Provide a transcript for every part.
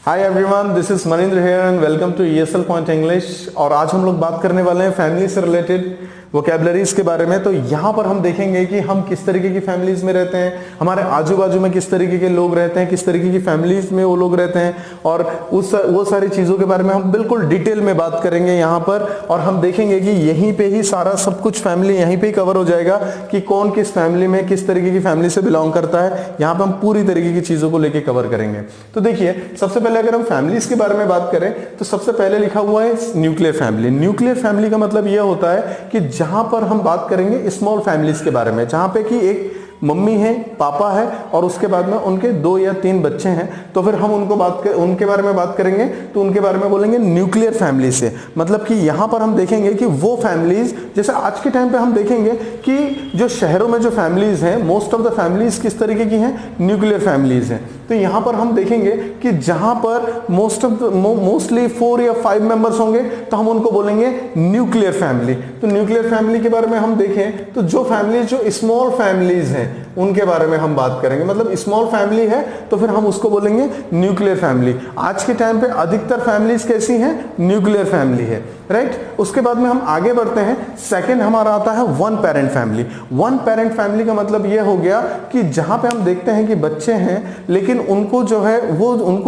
Hi everyone, this is Maninder here and welcome to ESL point English. और आज हम लोग बात करने वाले हैं फैमिली से रिलेटेड वोकैबुलरीज के बारे में। तो यहाँ पर हम देखेंगे कि हम किस तरीके की फैमिलीज में रहते हैं, हमारे आजू बाजू में किस तरीके के लोग रहते हैं, किस तरीके की फैमिलीज में वो लोग रहते हैं, और वो सारी चीज़ों के बारे में हम बिल्कुल डिटेल में बात करेंगे यहाँ पर। और हम देखेंगे कि यहीं पे ही सारा सब कुछ फैमिली यहीं पे ही कवर हो जाएगा कि कौन किस फैमिली में किस तरीके की फैमिली से बिलोंग करता है। यहाँ पे हम पूरी तरीके की चीज़ों को लेके कवर करेंगे। तो देखिए, सबसे पहले अगर हम फैमिलीज के बारे में बात करें तो सबसे पहले लिखा हुआ है न्यूक्लियर फैमिली। न्यूक्लियर फैमिली का मतलब यह होता है कि जहां पर हम बात करेंगे स्मॉल फैमिलीज के बारे में, जहां पे कि एक मम्मी है, पापा है और उसके बाद में उनके 2 या 3 बच्चे हैं। तो फिर हम उनके बारे में बात करेंगे तो उनके बारे में बोलेंगे न्यूक्लियर फैमिली से। मतलब कि यहां पर हम देखेंगे कि वो फैमिलीज, जैसे आज के टाइम पे हम देखेंगे कि जो शहरों में जो फैमिलीज हैं, मोस्ट ऑफ द फैमिलीज किस तरीके की हैं, न्यूक्लियर फैमिलीज हैं। तो यहां पर हम देखेंगे कि जहां पर मोस्टली 4 या 5 मेंबर्स होंगे तो हम उनको बोलेंगे न्यूक्लियर फैमिली। तो न्यूक्लियर फैमिली के बारे में हम देखें तो जो फैमिलीज जो स्मॉल फैमिलीज हैं उनके बारे में हम बात करेंगे। मतलब स्मॉल फैमिली है तो फिर हम उसको बोलेंगे न्यूक्लियर फैमिली। आज के टाइम पे अधिकतर फैमिलीज कैसी हैं, न्यूक्लियर फैमिली है, राइट। उसके बाद में हम आगे बढ़ते हैं। सेकंड हमारा आता है one parent family. One parent family का मतलब यह हो गया कि जहां पे हम देखते हैं कि बच्चे हैं लेकिन उनको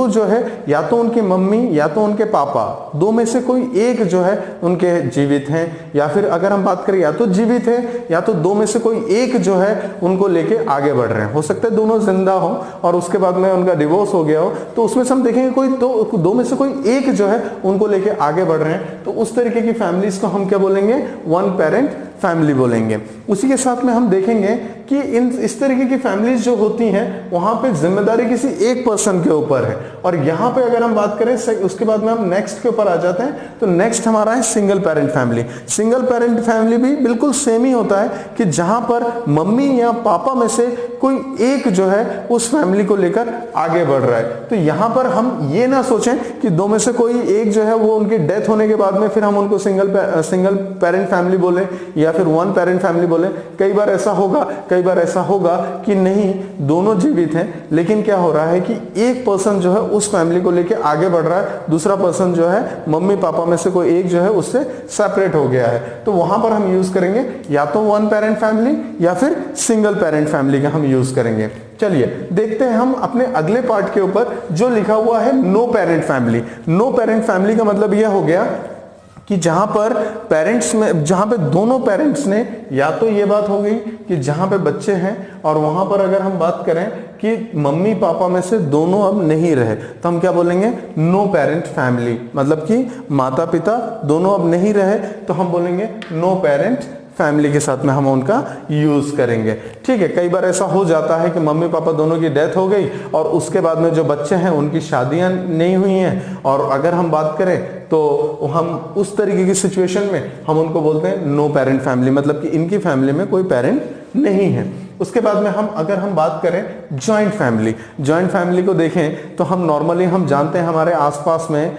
जो है या तो उनकी मम्मी या तो उनके पापा, 2 में से कोई एक जो है उनके जीवित हैं, या फिर अगर हम बात करें या तो जीवित है या तो 2 में से कोई एक जो है उनको लेके आगे बढ़ रहे हैं। हो सकता है दोनों जिंदा हो और उसके बाद में उनका डिवोर्स हो गया हो, तो उसमें से हम देखेंगे कोई 2 में से कोई एक जो है उनको लेके आगे बढ़ रहे हैं। तो उस तरीके की फैमिलीज को हम क्या बोलेंगे, वन पेरेंट फैमिली बोलेंगे। उसी के साथ में हम देखेंगे कि इस तरीके की फैमिलीज जो होती हैं वहां पे जिम्मेदारी किसी एक पर्सन के ऊपर है। और यहां पे अगर हम बात करें उसके बाद में हम नेक्स्ट के ऊपर आ जाते हैं। तो नेक्स्ट हमारा है single parent family. Single parent family भी बिल्कुल सेम ही होता है कि जहां पर मम्मी या पापा में से कोई एक जो है उस फैमिली को लेकर आगे बढ़ रहा है। तो यहां पर हम ये ना सोचें कि 2 में से कोई एक जो है वो उनकी डेथ होने के बाद में फिर हम उनको सिंगल पेरेंट फैमिली बोले या फिर वन पेरेंट फैमिली बोले। कई बार ऐसा होगा कि नहीं, दोनों जीवित हैं लेकिन क्या हो रहा है कि एक पर्सन जो है उस फैमिली को लेके आगे बढ़ रहा है, दूसरा पर्सन जो है मम्मी पापा में से कोई एक जो है उससे सेपरेट हो गया है। तो वहां पर हम यूज करेंगे या तो वन पेरेंट फैमिली या फिर सिंगल पेरेंट फैमिली का हम यूज करेंगे। चलिए देखते हैं हम अपने अगले पार्ट के ऊपर जो लिखा हुआ है no parent family. No parent family का मतलब यह हो गया कि जहां पे दोनों पेरेंट्स ने, या तो ये बात हो गई कि जहां पे बच्चे हैं और वहां पर अगर हम बात करें कि मम्मी पापा में से दोनों अब नहीं रहे तो हम क्या बोलेंगे, नो पेरेंट फैमिली। मतलब कि माता पिता दोनों अब नहीं रहे तो हम बोलेंगे नो पेरेंट फैमिली के साथ में हम उनका यूज करेंगे। ठीक है, कई बार ऐसा हो जाता है कि मम्मी पापा दोनों की डेथ हो गई और उसके बाद में जो बच्चे हैं उनकी शादियां नहीं हुई हैं, और अगर हम बात करें तो हम उस तरीके की सिचुएशन में हम उनको बोलते हैं नो पेरेंट फैमिली। मतलब कि इनकी फैमिली में कोई पेरेंट नहीं है। उसके बाद में अगर हम बात करें जॉइंट फैमिली को देखें तो हम नॉर्मली हम जानते हैं हमारे आसपास में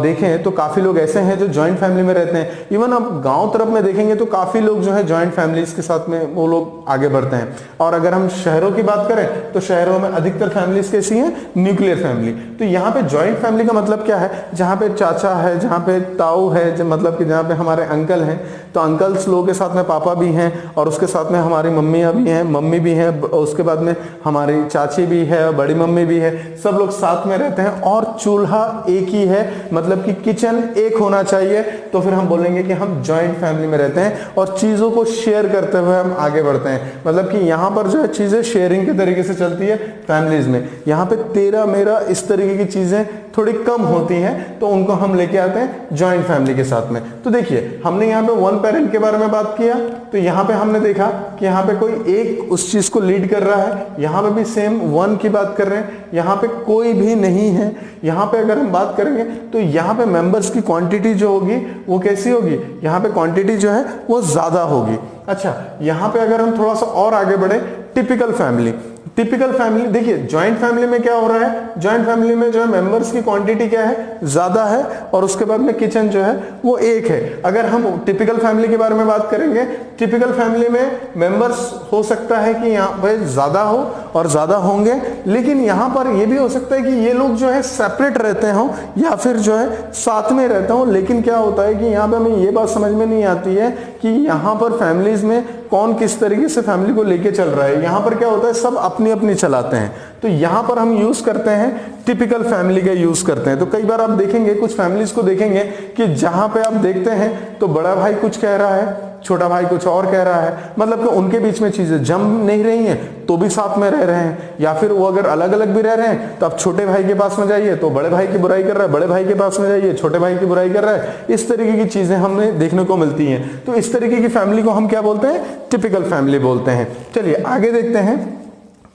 देखें तो काफी लोग ऐसे हैं जो जॉइंट फैमिली में रहते हैं। इवन आप गांव तरफ में देखेंगे तो काफी लोग जो है जॉइंट फैमिलीज के साथ में वो लोग आगे बढ़ते हैं। और अगर हम शहरों की बात करें तो शहरों में अधिकतर फैमिलीज कैसी हैं, न्यूक्लियर फैमिली। तो यहाँ पे जॉइंट फैमिली का मतलब क्या है, जहाँ पे चाचा है, जहाँ पे ताऊ है, मतलब कि जहाँ पे हमारे अंकल हैं, तो अंकल्स लोगों के साथ में पापा भी हैं और उसके साथ में हमारी मम्मियाँ भी हैं, मम्मी भी है, उसके बाद में हमारी चाची भी है, बड़ी मम्मी भी है, सब लोग साथ में रहते हैं और चूल्हा एक ही है। मतलब कि किचन एक होना चाहिए। तो फिर हम बोलेंगे कि हम जॉइंट फैमिली में रहते हैं और चीजों को शेयर करते हुए हम आगे बढ़ते हैं। मतलब कि यहाँ पर जो है चीजें शेयरिंग के तरीके से चलती है फैमिलीज में। यहाँ पे तेरा मेरा इस तरीके की चीजें थोड़ी कम होती हैं, तो उनको हम लेके आते हैं जॉइंट फैमिली के साथ में। तो देखिए, हमने यहाँ पे वन पेरेंट के बारे में बात किया तो यहाँ पे हमने देखा कि यहाँ पे कोई एक उस चीज को लीड कर रहा है। यहाँ पे भी सेम वन की बात कर रहे हैं, यहाँ पे कोई भी नहीं है। यहाँ पे अगर हम बात करेंगे तो यहाँ पे मेंबर्स की क्वांटिटी जो होगी वो कैसी होगी, यहाँ पे क्वांटिटी जो है वो ज्यादा होगी। अच्छा, यहाँ पे अगर हम थोड़ा सा और आगे बढ़े, टिपिकल फैमिली। टिपिकल फैमिली, देखिए ज्वाइंट फैमिली में क्या हो रहा है, ज्वाइंट फैमिली में जो है मेंबर्स की क्वांटिटी क्या है, ज्यादा है, और उसके बाद में किचन जो है वो एक है। अगर हम टिपिकल फैमिली के बारे में बात करेंगे, टिपिकल फैमिली में मेंबर्स हो सकता है कि यहाँ पे ज्यादा हो और ज्यादा होंगे, लेकिन यहाँ पर ये भी हो सकता है कि ये लोग जो है सेपरेट रहते हो या फिर जो है साथ में रहते हो। लेकिन क्या होता है कि यहाँ पे हमें ये बात समझ में नहीं आती है कि यहाँ पर फैमिलीज में कौन किस तरीके से फैमिली को लेके चल रहा है। यहाँ पर क्या होता है, सब अपनी अपनी चलाते हैं। तो यहाँ पर हम यूज करते हैं टिपिकल फैमिली का यूज करते हैं। तो कई बार आप देखेंगे, कुछ फैमिलीज को देखेंगे कि जहां पे आप देखते हैं तो बड़ा भाई कुछ कह रहा है, छोटा भाई कुछ और कह रहा है, मतलब कि उनके बीच में चीजें जम नहीं रही हैं तो भी साथ में रह रहे हैं। या फिर वो अगर अलग अलग भी रह रहे हैं तो आप छोटे भाई के पास में जाइए तो बड़े भाई की बुराई कर रहा है, बड़े भाई के पास में जाइए छोटे भाई की बुराई कर रहा है। इस तरीके की चीजें हमें देखने को मिलती हैं। तो इस तरीके की फैमिली को हम क्या बोलते हैं, टिपिकल फैमिली बोलते हैं। चलिए आगे देखते हैं।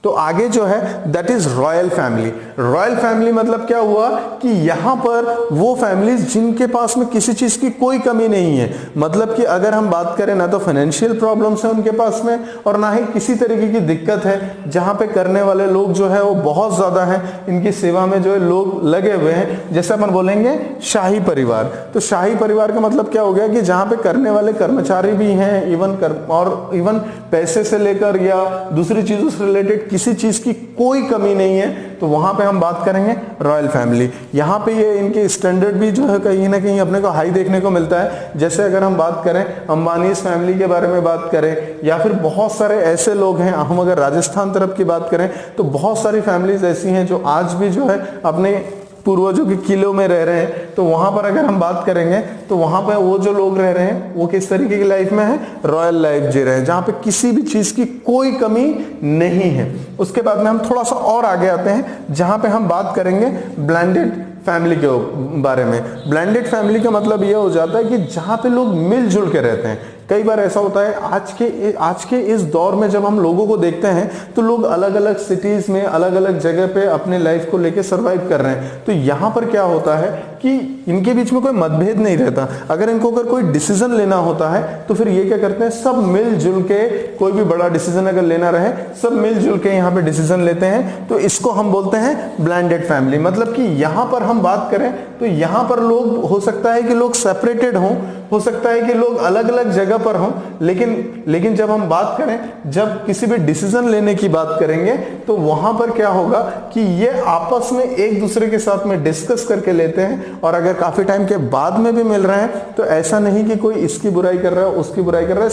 तो आगे जो है that is royal family. Royal family मतलब क्या हुआ कि यहां पर वो फैमिलीज जिनके पास में किसी चीज की कोई कमी नहीं है, मतलब कि अगर हम बात करें ना तो फाइनेंशियल प्रॉब्लम्स है उनके पास में और ना ही किसी तरीके की दिक्कत है, जहां पे करने वाले लोग जो है वो बहुत ज्यादा है, इनकी सेवा में जो है लोग लगे हुए हैं। जैसे अपन बोलेंगे शाही परिवार, तो शाही परिवार का मतलब क्या हो गया कि जहां पे करने वाले कर्मचारी भी हैं, इवन पैसे से लेकर या दूसरी चीजों से रिलेटेड किसी चीज की कोई कमी नहीं है, तो वहां पे हम बात करेंगे रॉयल फैमिली। यहां पे ये इनके स्टैंडर्ड भी जो है कहीं ना कहीं अपने को हाई देखने को मिलता है। जैसे अगर हम बात करें अंबानीज फैमिली के बारे में बात करें या फिर बहुत सारे ऐसे लोग हैं, हम अगर राजस्थान तरफ की बात करें तो बहुत सारी फैमिलीज ऐसी हैं जो आज भी जो है अपने पूर्वजों के किलों में रह रहे हैं। तो वहां पर अगर हम बात करेंगे तो वहां पर वो जो लोग रह रहे हैं वो किस तरीके की लाइफ में है, रॉयल लाइफ जी रहे हैं, जहां पे किसी भी चीज की कोई कमी नहीं है। उसके बाद में हम थोड़ा सा और आगे आते हैं जहां पे हम बात करेंगे ब्लेंडेड फैमिली के बारे में। ब्लेंडेड फैमिली का मतलब यह हो जाता है कि जहां पे लोग मिलजुल के रहते हैं। कई बार ऐसा होता है आज के इस दौर में जब हम लोगों को देखते हैं तो लोग अलग अलग सिटीज में अलग अलग जगह पे अपने लाइफ को लेके सरवाइव कर रहे हैं। तो यहाँ पर क्या होता है कि इनके बीच में कोई मतभेद नहीं रहता। अगर इनको अगर कोई डिसीजन लेना होता है तो फिर ये क्या करते हैं, सब मिलजुल के, कोई भी बड़ा डिसीजन अगर लेना रहे सब मिलजुल के यहाँ पे डिसीजन लेते हैं। तो इसको हम बोलते हैं ब्लेंडेड फैमिली। मतलब कि यहाँ पर हम बात करें तो यहाँ पर लोग, हो सकता है कि लोग सेपरेटेड हों, हो सकता है कि लोग अलग अलग जगह पर हों, लेकिन जब हम बात करें, जब किसी भी डिसीजन लेने की बात करेंगे तो वहां पर क्या होगा कि ये आपस में एक दूसरे के साथ में डिस्कस करके लेते हैं। और अगर काफी टाइम के बाद में भी मिल रहे हैं तो ऐसा नहीं कि कोई इसकी बुराई कर रहा है उसकी बुराई कर रहा है,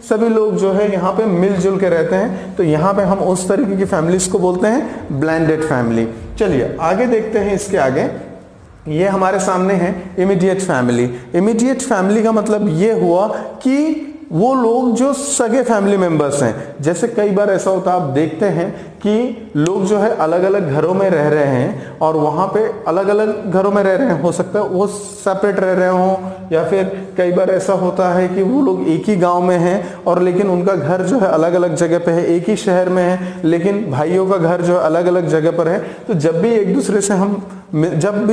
सभी लोग जो है यहाँ पे मिलजुल के रहते हैं। तो यहाँ पे हम उस तरीके की फैमिलीज को बोलते हैं ब्लेंडेड फैमिली। चलिए आगे देखते हैं। इसके आगे ये हमारे सामने है इमीडिएट फैमिली। इमीडिएट फैमिली का मतलब ये हुआ कि वो लोग जो सगे फैमिली मेंबर्स हैं। जैसे कई बार ऐसा होता है, आप देखते हैं कि लोग जो है अलग अलग घरों में रह रहे हैं और वहां पे अलग अलग घरों में रह रहे हैं, हो सकता है वो सेपरेट रह रहे हों, या फिर कई बार ऐसा होता है कि वो लोग एक ही गांव में हैं और लेकिन उनका घर जो है अलग अलग जगह पे है, एक ही शहर में है लेकिन भाइयों का घर जो है अलग अलग जगह पर है। तो जब भी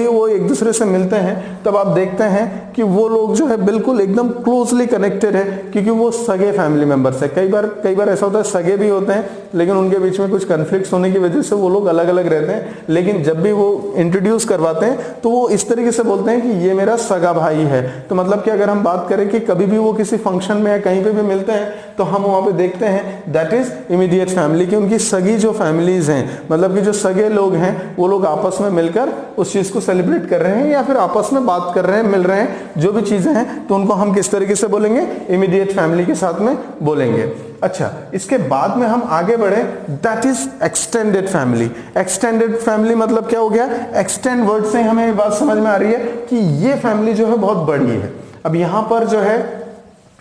वो एक दूसरे से मिलते हैं तब आप देखते हैं कि वो लोग जो है बिल्कुल एकदम क्लोजली कनेक्टेड है, क्योंकि वो सगे फैमिली मेंबर्स है। कई बार ऐसा होता है सगे भी होते हैं लेकिन उनके बीच में कुछ कन्फ्लिक्ट्स होने की वजह से वो लोग अलग अलग रहते हैं, लेकिन जब भी वो इंट्रोड्यूस करवाते हैं तो वो इस तरीके से बोलते हैं कि ये मेरा सगा भाई है। तो मतलब कि अगर हम बात करें कि कभी भी वो किसी फंक्शन में या कहीं पे भी मिलते हैं तो हम वहां पे देखते हैं दैट इज इमीडिएट फैमिली, की उनकी सगी जो फैमिलीज हैं, मतलब कि जो सगे लोग हैं वो लोग आपस में मिलकर उस चीज को सेलिब्रेट कर रहे हैं या फिर आपस में बात कर रहे हैं, मिल रहे हैं, जो भी चीजें हैं, तो उनको हम किस तरीके से बोलेंगे, इमीडिएट फैमिली के साथ में बोलेंगे। अच्छा, इसके बाद में हम आगे बढ़े, that is extended family. Extended family मतलब क्या हो गया, एक्सटेंड वर्ड से हमें ये बात समझ में आ रही है कि ये फैमिली जो है बहुत बड़ी है। अब यहां पर जो है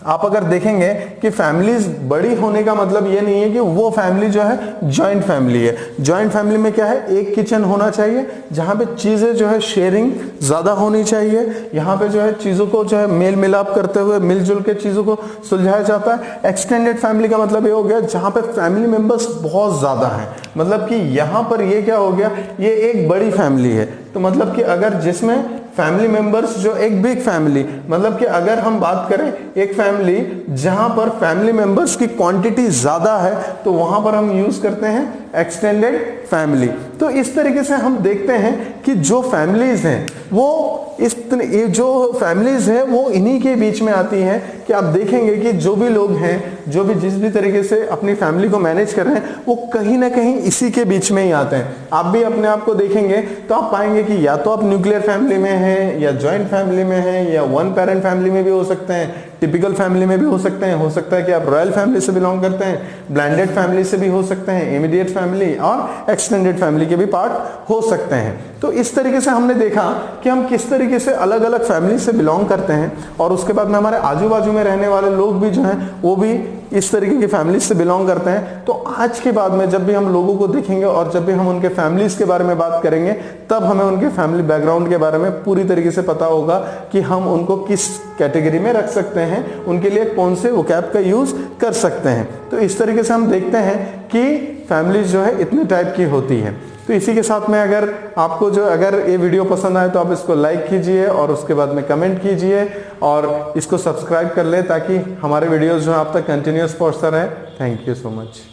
आप अगर देखेंगे कि फैमिलीज बड़ी होने का मतलब ये नहीं है कि वो फैमिली जो है जॉइंट फैमिली है। जॉइंट फैमिली में क्या है, एक किचन होना चाहिए जहां पे चीजें जो है शेयरिंग ज्यादा होनी चाहिए, यहाँ पे जो है चीजों को जो है मेल मिलाप करते हुए मिलजुल के चीजों को सुलझाया जाता है। एक्सटेंडेड फैमिली का मतलब ये हो गया जहां पे फैमिली मेंबर्स बहुत ज्यादा हैं, मतलब कि यहाँ पर ये क्या हो गया, ये एक बड़ी फैमिली है। तो मतलब कि अगर जिसमें फैमिली मेंबर्स जो एक बिग फैमिली, मतलब कि अगर हम बात करें एक फैमिली जहां पर फैमिली मेंबर्स की क्वांटिटी ज्यादा है तो वहां पर हम यूज करते हैं एक्सटेंडेड फैमिली। तो इस तरीके से हम देखते हैं कि जो फैमिलीज हैं वो जो फैमिलीज है वो इन्हीं के बीच में आती हैं कि आप देखेंगे कि जो भी लोग हैं, जो भी जिस भी तरीके से अपनी फैमिली को मैनेज कर रहे हैं, वो कहीं ना कहीं इसी के बीच में ही आते हैं। आप भी अपने आप को देखेंगे तो आप पाएंगे कि या तो आप न्यूक्लियर फैमिली में हैं, या जॉइंट फैमिली में हैं, या वन पेरेंट फैमिली में भी हो सकते हैं, टिपिकल फैमिली में भी हो सकते हैं, हो सकता है कि आप रॉयल फैमिली से बिलोंग करते हैं, ब्लेंडेड फैमिली से भी हो सकते हैं, इमीडिएट फैमिली और एक्सटेंडेड फैमिली के भी पार्ट हो सकते हैं। तो इस तरीके से हमने देखा कि हम किस तरीके से अलग अलग फैमिली से बिलोंग करते हैं, और उसके बाद में हमारे आजू बाजू में रहने वाले लोग भी जो हैं वो भी इस तरीके की फैमिली से बिलोंग करते हैं। तो आज के बाद में जब भी हम लोगों को देखेंगे और जब भी हम उनके फैमिलीज के बारे में बात करेंगे, तब हमें उनके फैमिली बैकग्राउंड के बारे में पूरी तरीके से पता होगा कि हम उनको किस कैटेगरी में रख सकते हैं, उनके लिए कौन से वोकैब का यूज कर सकते हैं। तो इस तरीके से हम देखते हैं कि फैमिलीज जो है इतने टाइप की होती है। तो इसी के साथ में अगर आपको अगर ये वीडियो पसंद आए तो आप इसको लाइक कीजिए और उसके बाद में कमेंट कीजिए और इसको सब्सक्राइब कर ले ताकि हमारे वीडियोस जो आप तक कंटिन्यूअस पहुंचता रहे। Thank you so much.